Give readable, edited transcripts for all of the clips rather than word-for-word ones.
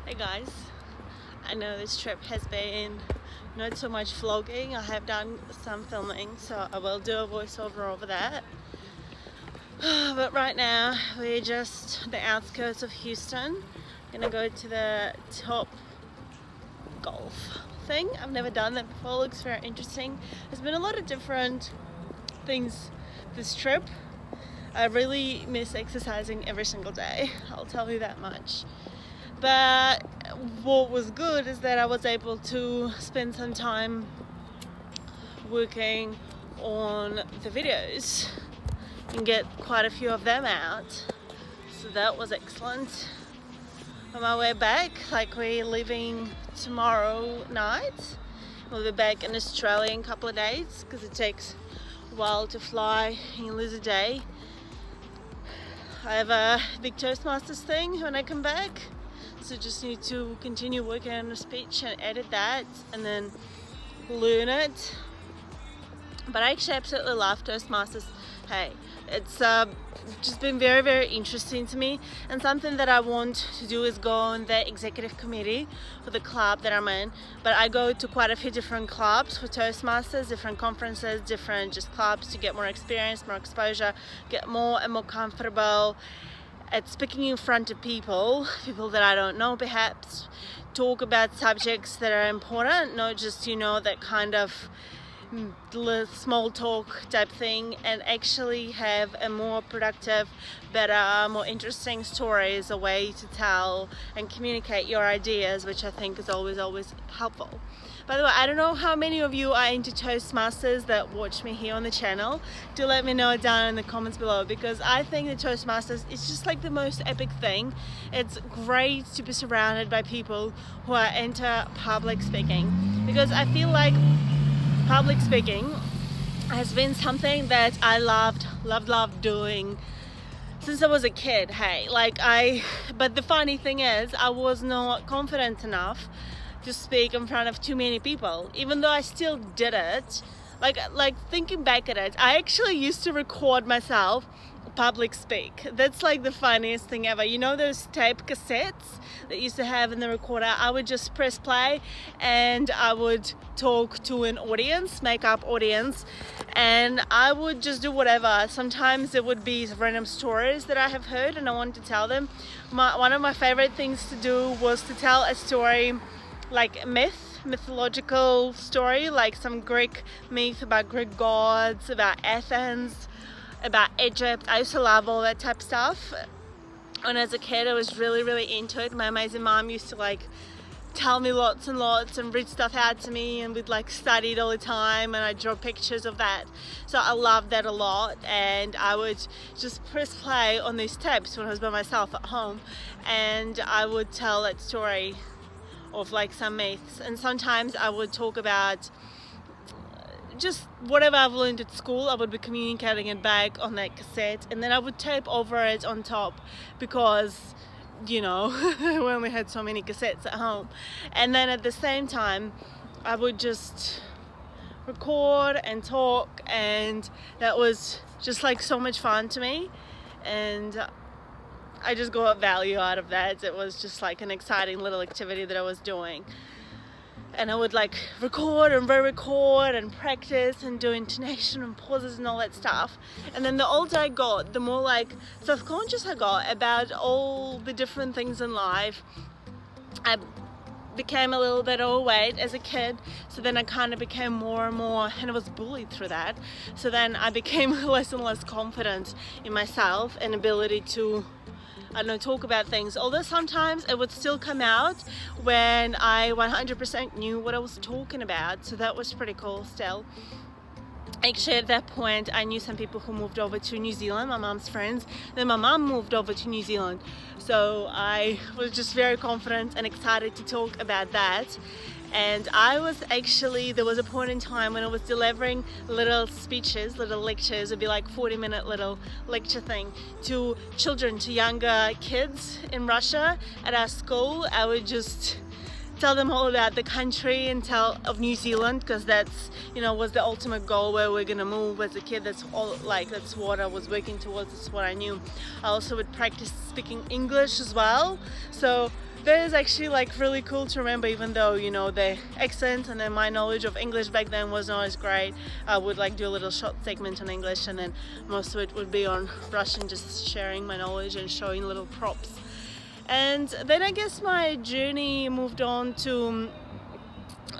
Hey guys, I know this trip has been not so much vlogging. I have done some filming, so I will do a voiceover over that. But right now we're just the outskirts of Houston. Gonna go to the top golf thing. I've never done that before. It looks very interesting. There's been a lot of different things this trip. I really miss exercising every single day, I'll tell you that much. But what was good is that I was able to spend some time working on the videos and get quite a few of them out, so that was excellent. On my way back, like we're leaving tomorrow night, we'll be back in Australia in a couple of days because it takes a while to fly and you lose a day. I have a big Toastmasters thing when I come back, so just need to continue working on the speech and edit that and then learn it. But I actually absolutely love Toastmasters. Hey, it's just been very, very interesting to me, and something that I want to do is go on the executive committee for the club that I'm in. But I go to quite a few different clubs for Toastmasters, different conferences, different just clubs to get more experience, more exposure, get more and more comfortable at speaking in front of people that I don't know, perhaps talk about subjects that are important, not just, you know, that kind of small talk type thing, and actually have a more productive, better, more interesting story as a way to tell and communicate your ideas, which I think is always helpful. By the way, I don't know how many of you are into Toastmasters that watch me here on the channel. Do let me know down in the comments below, because I think the Toastmasters is just like the most epic thing. It's great to be surrounded by people who are into public speaking, because I feel like public speaking has been something that I loved doing since I was a kid. Hey, but the funny thing is, I was not confident enough to speak in front of too many people, even though I still did it. Like thinking back at it, I actually used to record myself public speak. That's like the funniest thing ever. You know those tape cassettes that used to have in the recorder? I would just press play and I would talk to an audience, make up audience, and I would just do whatever. Sometimes it would be random stories that I have heard and I wanted to tell them. One of my favorite things to do was to tell a story, like a mythological story, like some Greek myth about Greek gods, about Athens, about Egypt. I used to love all that type of stuff. And as a kid, I was really into it. My amazing mom used to like tell me lots and lots and read stuff out to me, and we'd like study it all the time, and I draw pictures of that. So I loved that a lot, and I would just press play on these tapes when I was by myself at home, and I would tell that story of like some myths. And sometimes I would talk about just whatever I've learned at school. I would be communicating it back on that cassette, and then I would tape over it on top, because, you know, we only had so many cassettes at home. And then at the same time I would just record and talk, and that was just like so much fun to me, and I just got value out of that. It was just like an exciting little activity that I was doing. And I would like record and re-record and practice and do intonation and pauses and all that stuff. And then the older I got, the more like self-conscious I got about all the different things in life. I became a little bit overweight as a kid, so then I kind of became more and more, and I was bullied through that. So then I became less and less confident in myself and ability to, I don't know, talk about things, although sometimes it would still come out when I 100% knew what I was talking about, so that was pretty cool still. Actually, at that point, I knew some people who moved over to New Zealand, my mom's friends. Then my mom moved over to New Zealand, so I was just very confident and excited to talk about that. And I was actually, there was a point in time when I was delivering little speeches, little lectures. It'd be like 40-minute little lecture thing to children, to younger kids in Russia at our school. I would just tell them all about the country and tell of New Zealand, because that's, you know, was the ultimate goal where we're gonna move as a kid. That's all, like, that's what I was working towards, that's what I knew. I also would practice speaking English as well, so that is actually like really cool to remember, even though, you know, the accent and then my knowledge of English back then was not as great. I would like do a little short segment on English and then most of it would be on Russian, just sharing my knowledge and showing little props. And then I guess my journey moved on to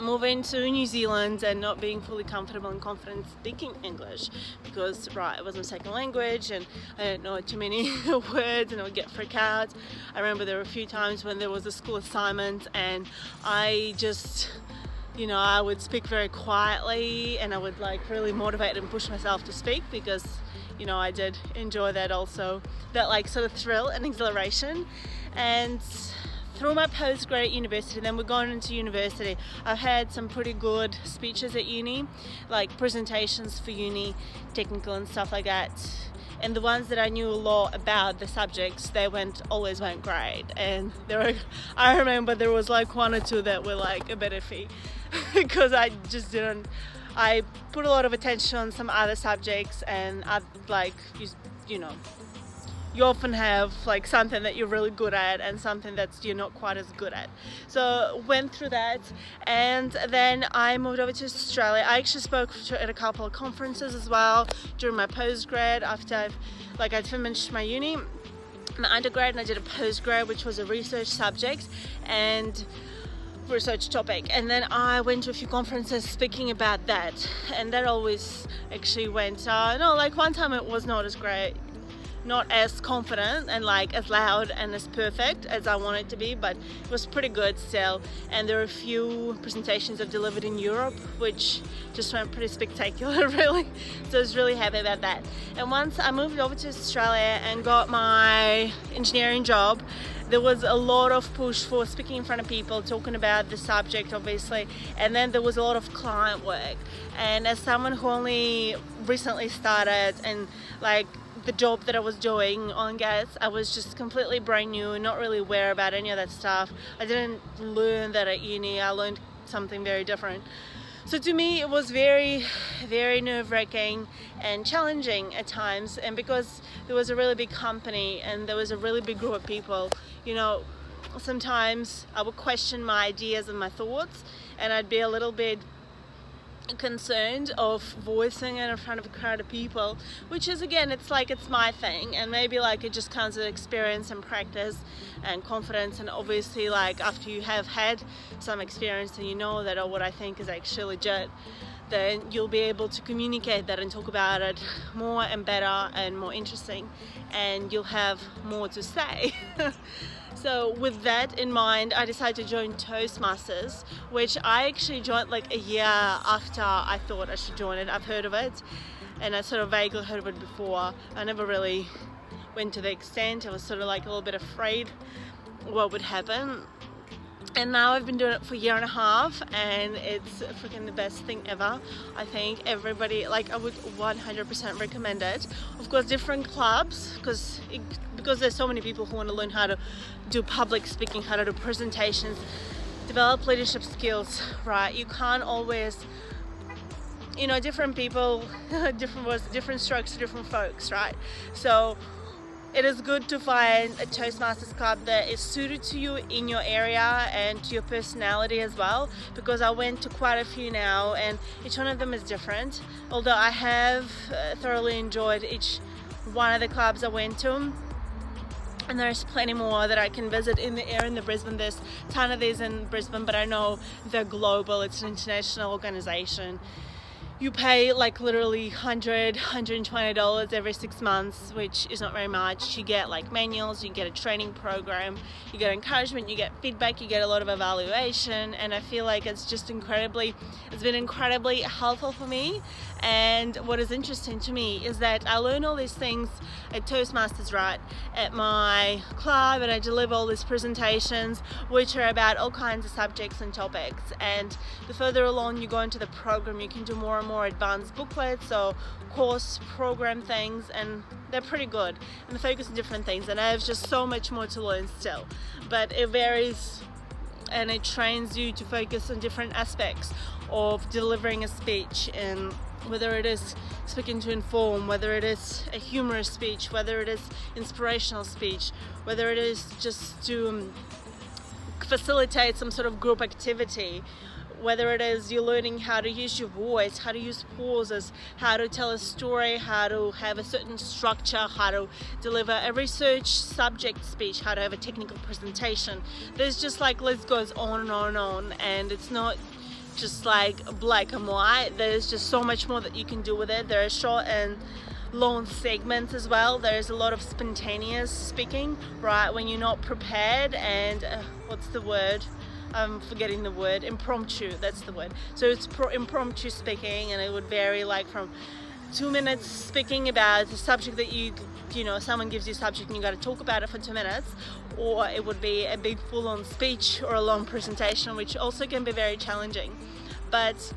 moving to New Zealand and not being fully comfortable and confident speaking English because, right, it was my second language and I didn't know too many words and I would get freaked out. I remember there were a few times when there was a school assignment and I just, you know, I would speak very quietly and I would like really motivate and push myself to speak because, you know, I did enjoy that also, that like sort of thrill and exhilaration. And through my postgrad at university, then we're going into university, I've had some pretty good speeches at uni, like presentations for uni, technical and stuff like that. And the ones that I knew a lot about the subjects, they always went great. And I remember there was like one or two that were like a bit iffy because I put a lot of attention on some other subjects and I like, you know, you often have like something that you're really good at and something that you're not quite as good at. So went through that and then I moved over to Australia. I actually spoke at a couple of conferences as well during my postgrad after I'd finished my uni, my undergrad, and I did a postgrad which was a research subject and research topic, and then I went to a few conferences speaking about that, and that always actually went no, like one time it was not as great, not as confident and like as loud and as perfect as I wanted it to be, but it was pretty good still. And there were a few presentations I've delivered in Europe which just went pretty spectacular really, so I was really happy about that. And once I moved over to Australia and got my engineering job, there was a lot of push for speaking in front of people, talking about the subject obviously, and then there was a lot of client work. And as someone who only recently started and like the job that I was doing on gas, I was just completely brand new, not really aware about any of that stuff. I didn't learn that at uni, I learned something very different. So to me it was very, very nerve-wracking and challenging at times, and because there was a really big company and there was a really big group of people, you know, sometimes I would question my ideas and my thoughts and I'd be a little bit concerned of voicing it in front of a crowd of people, which is, again, it's like it's my thing, and maybe like it just comes with experience and practice and confidence, and obviously like after you have had some experience and you know that, oh, what I think is actually legit, then you'll be able to communicate that and talk about it more and better and more interesting, and you'll have more to say. So with that in mind, I decided to join Toastmasters, which I actually joined like a year after I thought I should join it. I've heard of it and I sort of vaguely heard of it before. I never really went to the extent. I was sort of like a little bit afraid what would happen. And now I've been doing it for a year and a half and it's freaking the best thing ever. I think everybody, like, I would 100% recommend it. Of course, different clubs, because there's so many people who want to learn how to do public speaking, how to do presentations, develop leadership skills, right? You can't always, you know, different people, different words, different strokes, different folks, right? So it is good to find a Toastmasters club that is suited to you in your area and to your personality as well, because I went to quite a few now and each one of them is different. Although I have thoroughly enjoyed each one of the clubs I went to, and there's plenty more that I can visit in the area in the Brisbane. There's a ton of these in Brisbane, but I know they're global. It's an international organization. You pay like literally $100, $120 every 6 months, which is not very much. You get like manuals, you get a training program, you get encouragement, you get feedback, you get a lot of evaluation, and I feel like it's been incredibly helpful for me. And what is interesting to me is that I learn all these things at Toastmasters, right, at my club, and I deliver all these presentations which are about all kinds of subjects and topics. And the further along you go into the program, you can do more and more advanced booklets or course program things, and they're pretty good and they focus on different things, and I have just so much more to learn still, but it varies and it trains you to focus on different aspects of delivering a speech, and whether it is speaking to inform, whether it is a humorous speech, whether it is inspirational speech, whether it is just to facilitate some sort of group activity, whether it is you're learning how to use your voice, how to use pauses, how to tell a story, how to have a certain structure, how to deliver a research subject speech, how to have a technical presentation. There's just like, list goes on and on and on, and it's not just like black and white. There's just so much more that you can do with it. There are short and long segments as well. There's a lot of spontaneous speaking, right, when you're not prepared, and what's the word? I'm forgetting the word. Impromptu, that's the word. So it's impromptu speaking, and it would vary like from 2 minutes speaking about the subject that you know, someone gives you a subject and you got to talk about it for 2 minutes, or it would be a big full-on speech or a long presentation, which also can be very challenging. But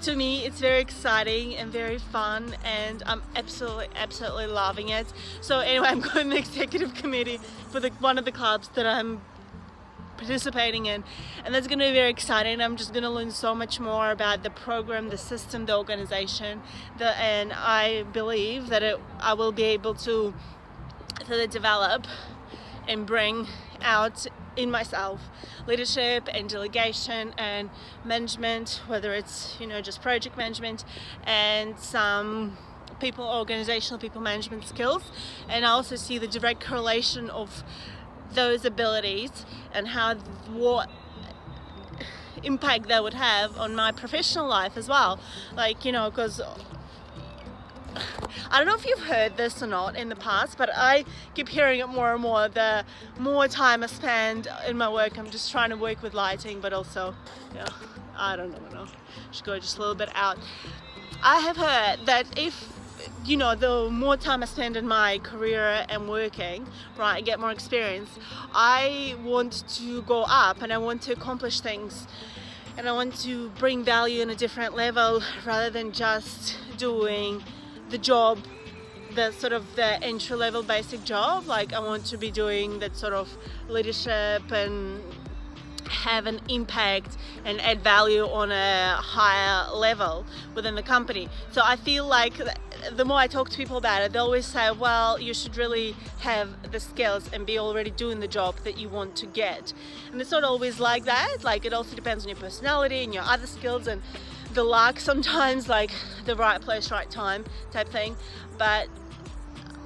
to me, it's very exciting and very fun, and I'm absolutely loving it. So anyway, I'm going to the executive committee for one of the clubs that I'm participating in, and that's going to be very exciting. I'm just going to learn so much more about the program, the system, the organization, and I believe that I will be able to develop and bring out in myself leadership and delegation and management, whether it's, you know, just project management and some organizational people management skills. And I also see the direct correlation of those abilities and what impact that would have on my professional life as well. Like, you know, because I don't know if you've heard this or not in the past, but I keep hearing it more and more. The more time I spend in my work, I'm just trying to work with lighting, but also, you know, I don't know, should go just a little bit out. I have heard that if, you know, the more time I spend in my career and working, right, I get more experience, I want to go up and I want to accomplish things, and I want to bring value in a different level rather than just doing the job, the sort of the entry-level basic job. Like, I want to be doing that sort of leadership and have an impact and add value on a higher level within the company. So I feel like the more I talk to people about it, they always say, well, you should really have the skills and be already doing the job that you want to get. And it's not always like that. Like, it also depends on your personality and your other skills and the luck sometimes, like the right place, right time type thing. But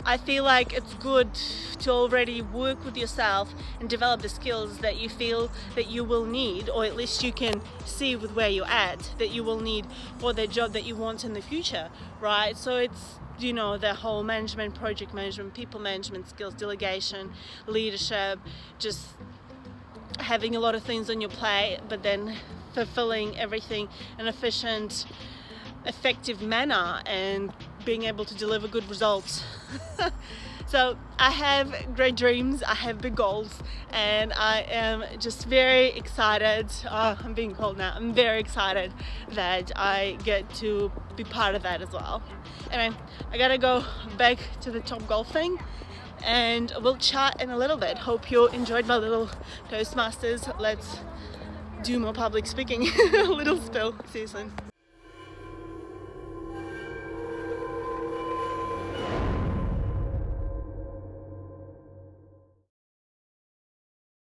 I feel like it's good to already work with yourself and develop the skills that you feel that you will need, or at least you can see with where you're at, that you will need for the job that you want in the future, right? So it's, you know, the whole management, project management, people management skills, delegation, leadership, just having a lot of things on your plate, but then fulfilling everything in an efficient, effective manner and being able to deliver good results. So I have great dreams, I have big goals, and I am just very excited. I'm being cold now. I'm very excited that I get to be part of that as well. Anyway, I gotta go back to the Top Golf thing, and we'll chat in a little bit. Hope you enjoyed my little Toastmasters. Let's do more public speaking. A little spill. See you soon.